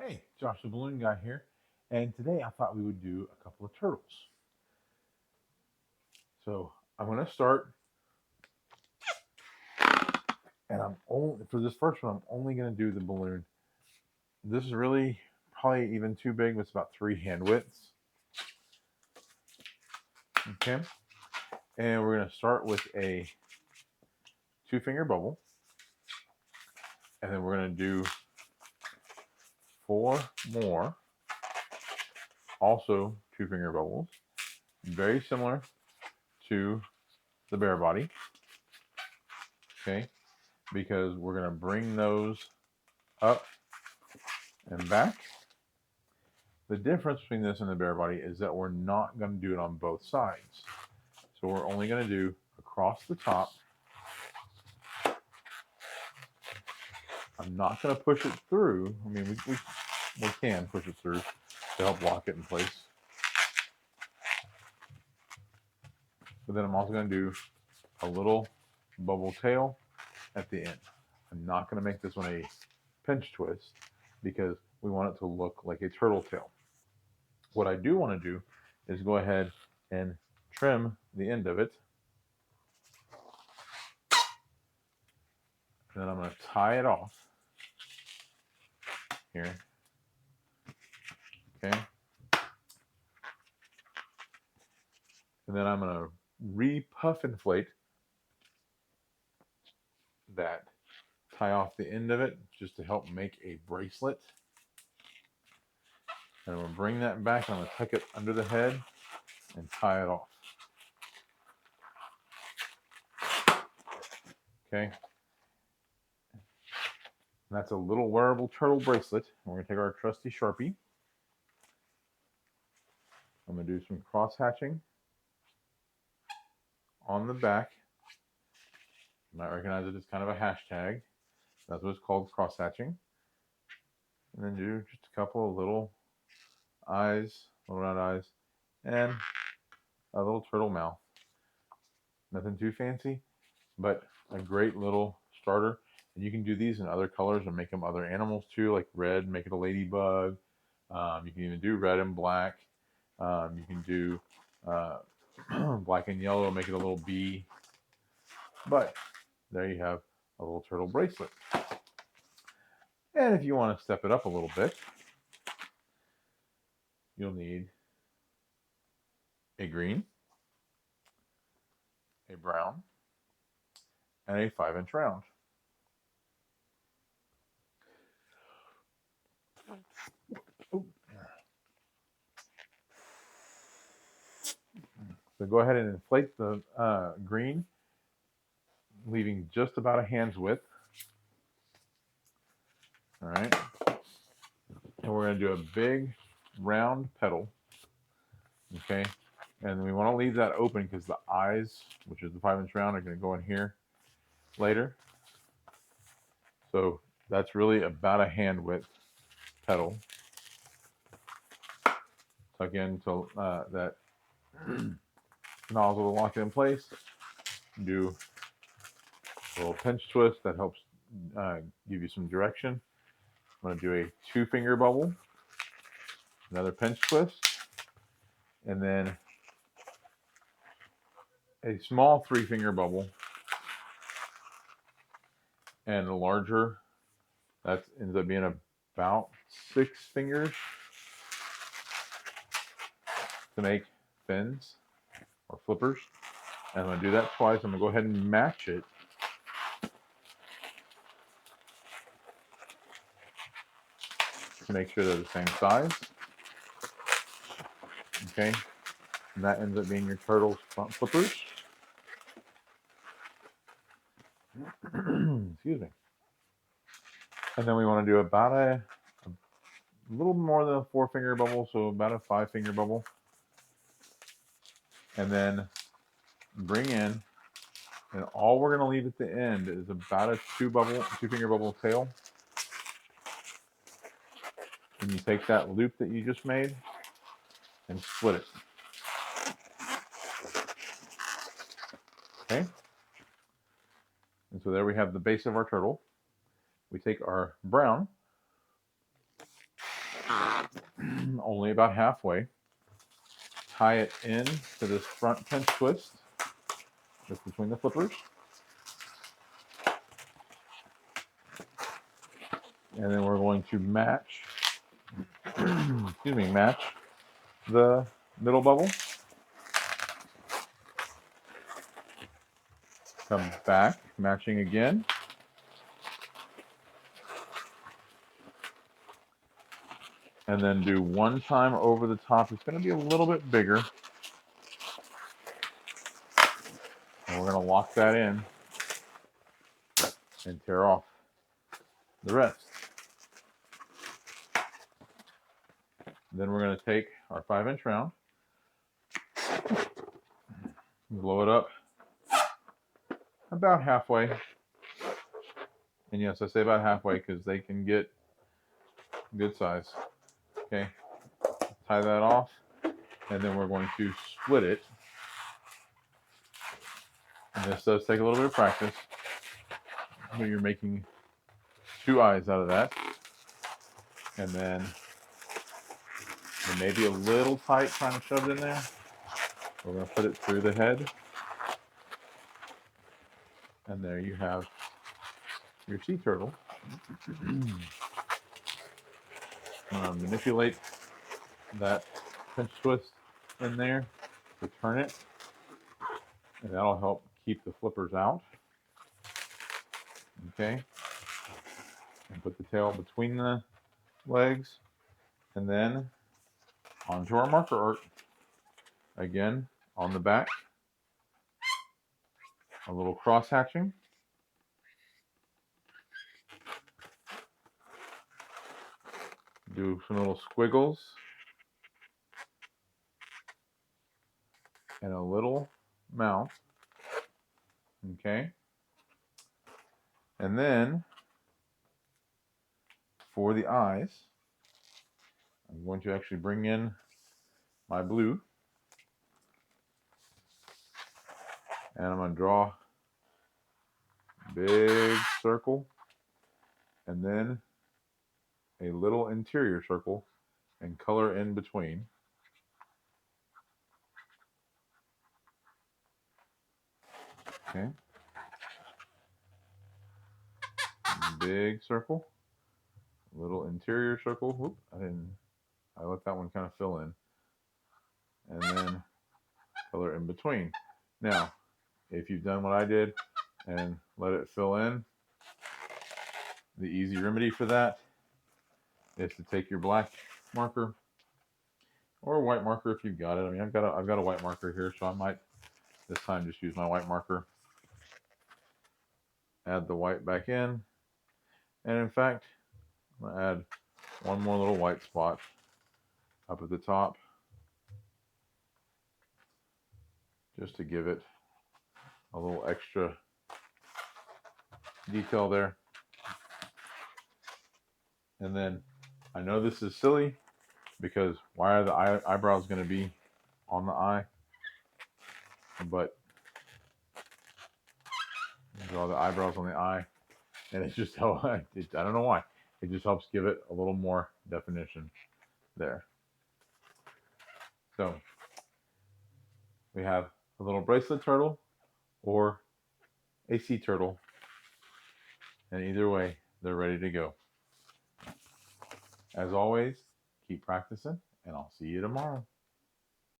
Hey, Josh the Balloon Guy here, and today I thought we would do a couple of turtles. So I'm going to start, and I'm only for this first one. I'm only going to do the balloon. This is really probably even too big. It's about 3 hand widths. Okay, and we're going to start with a 2 finger bubble, and then we're going to do 4 more, also 2 finger bubbles, very similar to the bear body. Okay, because we're going to bring those up and back. The difference between this and the bear body is that we're not going to do it on both sides. So we're only going to do across the top. I'm not going to push it through. I mean, we can push it through to help lock it in place. But then I'm also going to do a little bubble tail at the end. I'm not going to make this one a pinch twist because we want it to look like a turtle tail. What I do want to do is go ahead and trim the end of it. And then I'm going to tie it off here. Okay. And then I'm going to re-puff inflate that, tie off the end of it just to help make a bracelet. And I'm going to bring that back and I'm going to tuck it under the head and tie it off. Okay. And that's a little wearable turtle bracelet. And we're going to take our trusty Sharpie. I'm going to do some cross hatching on the back. You might recognize it as kind of a hashtag. That's what it's called, cross hatching. And then do just a couple of little eyes, little round eyes, and a little turtle mouth. Nothing too fancy, but a great little starter. And you can do these in other colors and make them other animals too, like red, make it a ladybug. You can even do red and black. You can do black and yellow, make it a little bee. But there you have a little turtle bracelet. And if you want to step it up a little bit, you'll need a green, a brown, and a 5-inch round. So go ahead and inflate the green, leaving just about a hand's width. All right. And we're going to do a big round petal. Okay. And we want to leave that open because the eyes, which is the 5-inch round, are going to go in here later. So that's really about a hand width petal. Tuck into that nozzle to lock it in place. Do a little pinch twist that helps give you some direction. I'm going to do a 2-finger bubble, another pinch twist, and then a small 3-finger bubble, and a larger that ends up being about 6 fingers to make fins or flippers. And I'm going to do that twice. I'm going to go ahead and match it to make sure they're the same size. Okay, and that ends up being your turtle's front flippers. Excuse me. And then we want to do about a little more than a 4-finger bubble, so about a 5-finger bubble. And then bring in, and all we're going to leave at the end is about a 2-finger bubble tail. And you take that loop that you just made and split it. Okay? And so there we have the base of our turtle. We take our brown only about halfway. Tie it in to this front pinch twist just between the flippers. And then we're going to match, match the middle bubble. Come back, matching again. And then do one time over the top. It's going to be a little bit bigger. And we're going to lock that in and tear off the rest. Then we're going to take our 5-inch round, blow it up about halfway. And yes, I say about halfway because they can get good size. Okay, tie that off, and then we're going to split it. And this does take a little bit of practice, but you're making 2 eyes out of that. And then it may be a little tight trying to shove it in there. We're going to put it through the head. And there you have your sea turtle. Manipulate that pinch twist in there to turn it. And that'll help keep the flippers out. Okay. And put the tail between the legs. And then onto our marker art. Again, on the back, a little cross hatching. Do some little squiggles. And a little mouth. Okay. And then for the eyes, I'm going to actually bring in my blue. And I'm going to draw a big circle and then a little interior circle and color in between. Okay. Big circle, little interior circle. Whoop, I let that one kind of fill in. And then color in between. Now, if you've done what I did and let it fill in, the easy remedy for that is to take your black marker or a white marker if you've got it. I mean, I've got a white marker here, so I might this time just use my white marker. Add the white back in. And in fact, I'm going to add one more little white spot up at the top just to give it a little extra detail there. And then I know this is silly because why are the eyebrows going to be on the eye? But draw the eyebrows on the eye, and it just helps. I don't know why. It just helps give it a little more definition there. So we have a little bracelet turtle or a sea turtle, and either way, they're ready to go. As always, keep practicing, and I'll see you tomorrow.